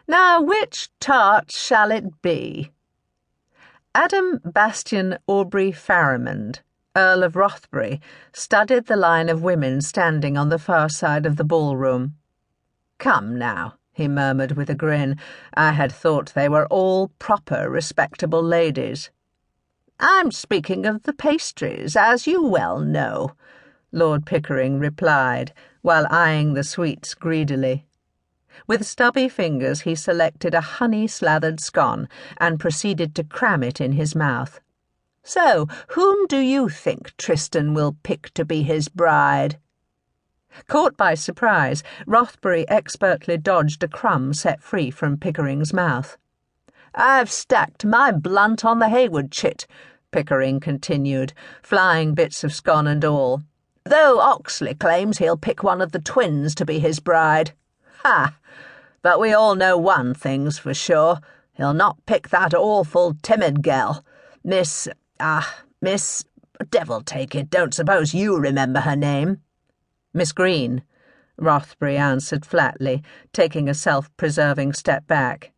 Now which tart shall it be? Adam Bastian Aubrey Pharamond, Earl of Rothbury, studied the line of women standing on the far side of the ballroom. "Come now," he murmured with a grin. "I had thought they were all proper, respectable ladies." "I'm speaking of the pastries, as you well know," Lord Pickering replied, while eyeing the sweets greedily. With stubby fingers he selected a honey-slathered scone and proceeded to cram it in his mouth. "So, whom do you think Tristan will pick to be his bride?" Caught by surprise, Rothbury expertly dodged a crumb set free from Pickering's mouth. "I've stacked my blunt on the Hayward chit," Pickering continued, flying bits of scone and all, "though Oxley claims he'll pick one of the twins to be his bride. Ha! But we all know one thing's for sure. He'll not pick that awful timid gal. Miss... devil take it, don't suppose you remember her name?" "Miss Green," Rothbury answered flatly, taking a self-preserving step back.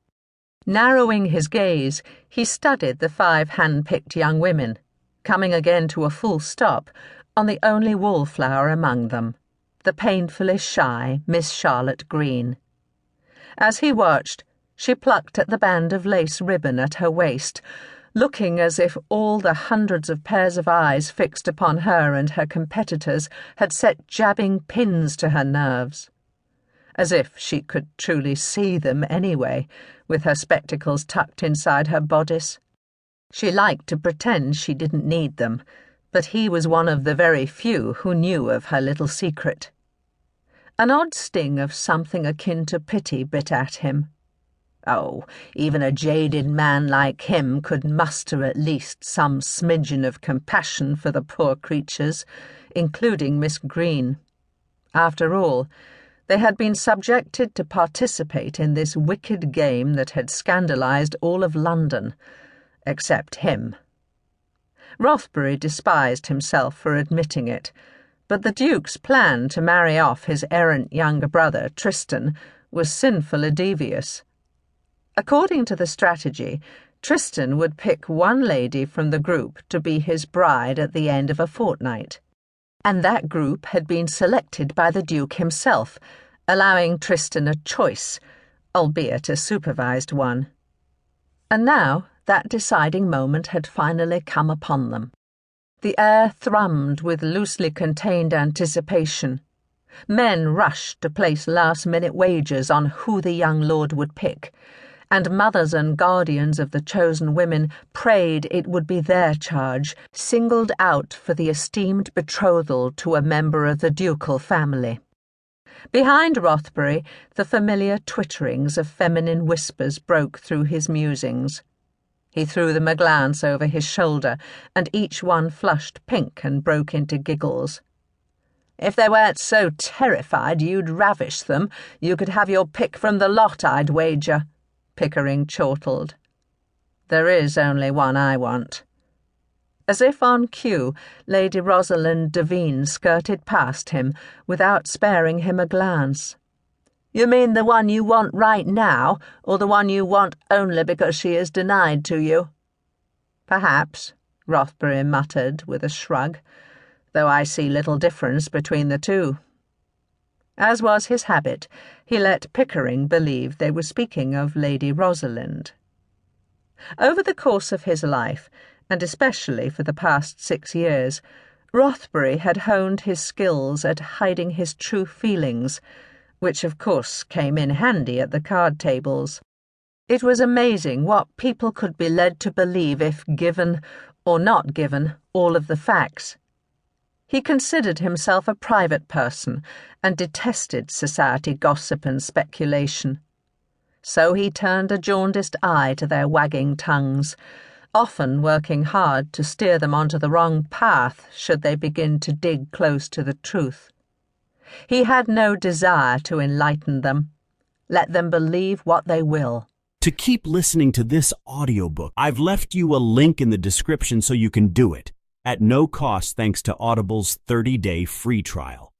Narrowing his gaze, he studied the 5 hand-picked young women, coming again to a full stop on the only wallflower among them, the painfully shy Miss Charlotte Green. As he watched, she plucked at the band of lace ribbon at her waist, looking as if all the hundreds of pairs of eyes fixed upon her and her competitors had set jabbing pins to her nerves. As if she could truly see them anyway, with her spectacles tucked inside her bodice. She liked to pretend she didn't need them, but he was one of the very few who knew of her little secret. An odd sting of something akin to pity bit at him. Oh, even a jaded man like him could muster at least some smidgen of compassion for the poor creatures, including Miss Green. After all, they had been subjected to participate in this wicked game that had scandalized all of London, except him. Rothbury despised himself for admitting it, but the Duke's plan to marry off his errant younger brother, Tristan, was sinfully devious. According to the strategy, Tristan would pick one lady from the group to be his bride at the end of a fortnight, and that group had been selected by the Duke himself, allowing Tristan a choice, albeit a supervised one. And now that deciding moment had finally come upon them. The air thrummed with loosely contained anticipation. Men rushed to place last-minute wagers on who the young lord would pick, and mothers and guardians of the chosen women prayed it would be their charge, singled out for the esteemed betrothal to a member of the ducal family. Behind Rothbury, the familiar twitterings of feminine whispers broke through his musings. He threw them a glance over his shoulder, and each one flushed pink and broke into giggles. "If they weren't so terrified you'd ravish them, you could have your pick from the lot, I'd wager," Pickering chortled. "There is only one I want." As if on cue, Lady Rosalind Devine skirted past him without sparing him a glance. "You mean the one you want right now, or the one you want only because she is denied to you?" "Perhaps," Rothbury muttered with a shrug, "though I see little difference between the two." As was his habit, he let Pickering believe they were speaking of Lady Rosalind. Over the course of his life, and especially for the past 6 years, Rothbury had honed his skills at hiding his true feelings, which of course came in handy at the card tables. It was amazing what people could be led to believe if given, or not given, all of the facts. He considered himself a private person and detested society gossip and speculation. So he turned a jaundiced eye to their wagging tongues, often working hard to steer them onto the wrong path should they begin to dig close to the truth. He had no desire to enlighten them. Let them believe what they will. To keep listening to this audiobook, I've left you a link in the description so you can do it, at no cost thanks to Audible's 30-day free trial.